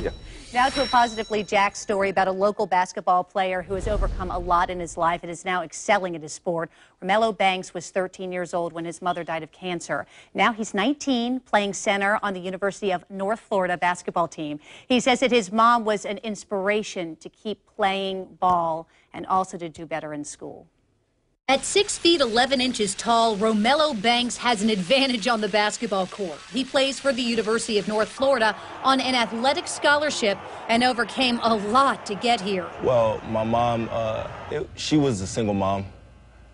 Yeah. Now to a Positively Jack story about a local basketball player who has overcome a lot in his life and is now excelling at his sport. Romelo Banks was 13 years old when his mother died of cancer. Now he's 19, playing center on the University of North Florida basketball team. He says that his mom was an inspiration to keep playing ball and also to do better in school. At 6 feet 11 inches tall, Romelo Banks has an advantage on the basketball court. He plays for the University of North Florida on an athletic scholarship and overcame a lot to get here. Well, my mom, she was a single mom.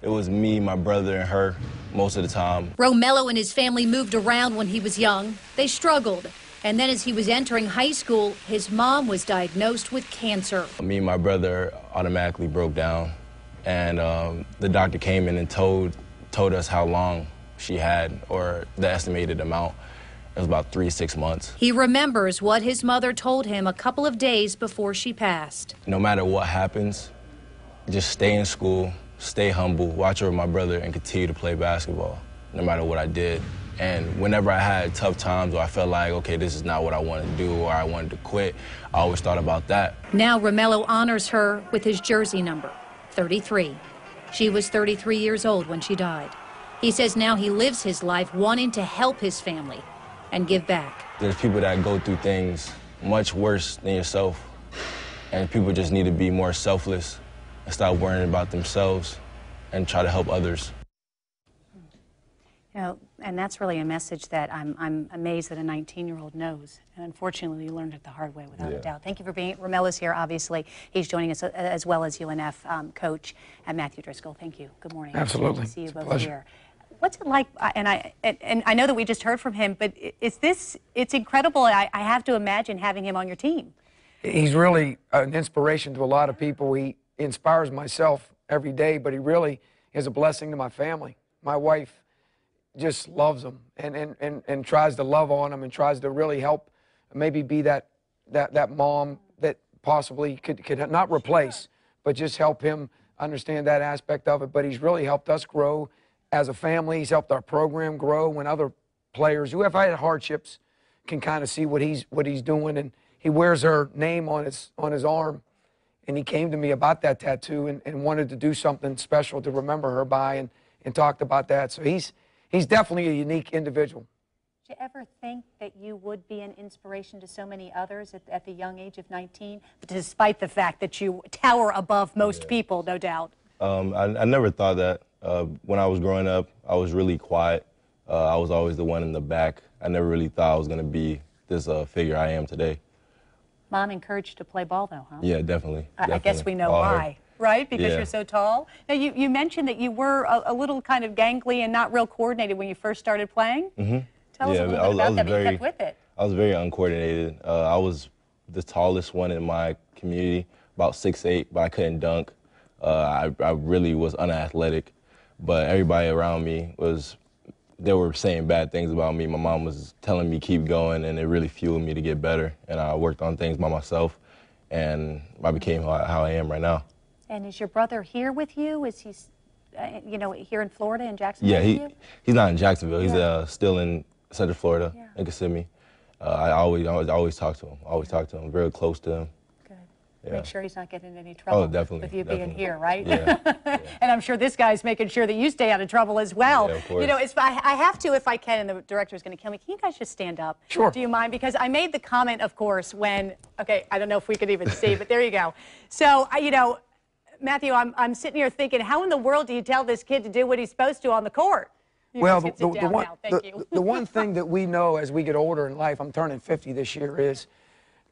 It was me, my brother, and her most of the time. Romelo and his family moved around when he was young. They struggled. And then as he was entering high school, his mom was diagnosed with cancer. Me and my brother automatically broke down. And the doctor came in and told us how long she had, or the estimated amount. It was about 3-6 months. He remembers what his mother told him a couple of days before she passed. No matter what happens, just stay in school, stay humble, watch over my brother, and continue to play basketball, no matter what I did. And whenever I had tough times or I felt like, okay, this is not what I want to do or I wanted to quit, I always thought about that. Now Romelo honors her with his jersey number. 33. She was 33 years old when she died. He says now he lives his life wanting to help his family and give back. There's people that go through things much worse than yourself, and people just need to be more selfless and stop worrying about themselves and try to help others. You know, and that's really a message that I'm amazed that a 19-year-old knows. And unfortunately, you learned it the hard way, without a doubt. Thank you for being. Romelo's here, obviously. He's joining us as well as UNF coach and Matthew Driscoll. Thank you. Good morning. Absolutely. Good to see you it's both here. What's it like? And I know that we just heard from him, but it's incredible. I have to imagine having him on your team. He's really an inspiration to a lot of people. He inspires myself every day, but he really is a blessing to my family. My wife just loves him and tries to love on him and tries to really help, maybe be that mom that possibly could not replace, but just help him understand that aspect of it. But he's really helped us grow as a family. He's helped our program grow when other players who have had hardships can kind of see what he's doing. And he wears her name on his arm. And he came to me about that tattoo and wanted to do something special to remember her by and talked about that. So he's definitely a unique individual. Did you ever think that you would be an inspiration to so many others at the young age of 19, despite the fact that you tower above most people, no doubt? I never thought that. When I was growing up, I was really quiet. I was always the one in the back. I never really thought I was going to be this figure I am today. Mom encouraged you to play ball, though, huh? Yeah, definitely. I guess we know why. Right? Because you're so tall. Now, you mentioned that you were a little kind of gangly and not real coordinated when you first started playing. Mm-hmm. Tell us a little bit about that, but you kept with it. I was very uncoordinated. I was the tallest one in my community, about 6'8", but I couldn't dunk. I really was unathletic, but everybody around me they were saying bad things about me. My mom was telling me keep going, and it really fueled me to get better. And I worked on things by myself, and I became how I am right now. And is your brother here with you? Is he, here in Florida, in Jacksonville? Yeah, he's not in Jacksonville. He's still in Central Florida, in Kissimmee. I always talk to him. Always talk to him. Very close to him. Good. Yeah. Make sure he's not getting in any trouble. Oh, definitely. With you being here, right? Yeah. And I'm sure this guy's making sure that you stay out of trouble as well. Yeah, of course. You know, I have to, if I can, and the director's going to kill me. Can you guys just stand up? Sure. Do you mind? Because I made the comment, of course, when. Okay, I don't know if we could even see, but there you go. So, Matthew, I'm sitting here thinking, how in the world do you tell this kid to do what he's supposed to on the court? Well, the one thing that we know as we get older in life, I'm turning 50 this year, is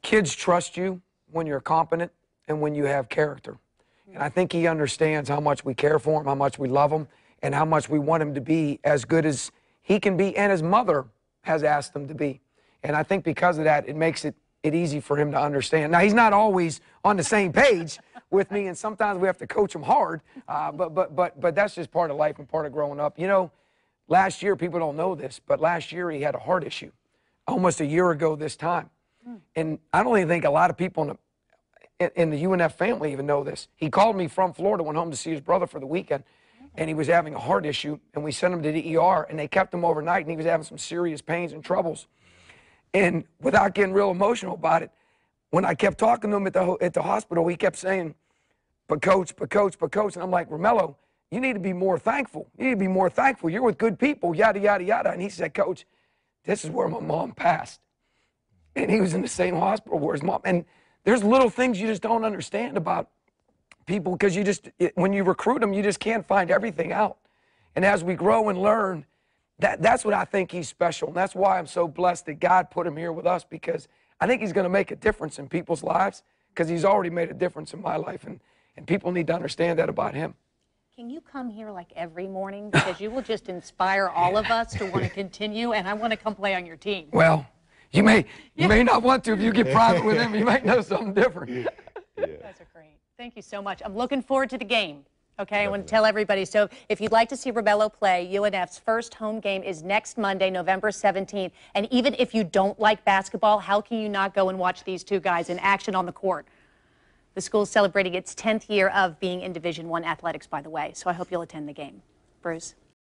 kids trust you when you're competent and when you have character. And I think he understands how much we care for him, how much we love him, and how much we want him to be as good as he can be and his mother has asked him to be. And I think because of that, it makes it easy for him to understand. Now, he's not always on the same page with me, and sometimes we have to coach him hard, but that's just part of life and part of growing up. You know, last year, people don't know this, but last year he had a heart issue, almost a year ago this time. And I don't even think a lot of people in the UNF family even know this. He called me from Florida, went home to see his brother for the weekend, and he was having a heart issue, and we sent him to the ER, and they kept him overnight, and he was having some serious pains and troubles. And without getting real emotional about it, when I kept talking to him at the hospital, he kept saying, but coach, but coach, but coach. And I'm like, Romelo, you need to be more thankful. You need to be more thankful. You're with good people, yada, yada, yada. And he said, Coach, this is where my mom passed. And he was in the same hospital where his mom. And there's little things you just don't understand about people because when you recruit them, you just can't find everything out. And as we grow and learn, that's what I think he's special. And that's why I'm so blessed that God put him here with us, because I think he's going to make a difference in people's lives, because he's already made a difference in my life. And people need to understand that about him. Can you come here like every morning? Because you will just inspire all of us to want to continue, and I want to come play on your team. Well, you may not want to if you get private with him. You might know something different. You guys are great. Thank you so much. I'm looking forward to the game. Okay, I want to tell everybody. So if you'd like to see Romelo play, UNF's first home game is next Monday, November 17th. And even if you don't like basketball, how can you not go and watch these two guys in action on the court? The school's celebrating its 10th year of being in Division I athletics, by the way, so I hope you'll attend the game. Bruce?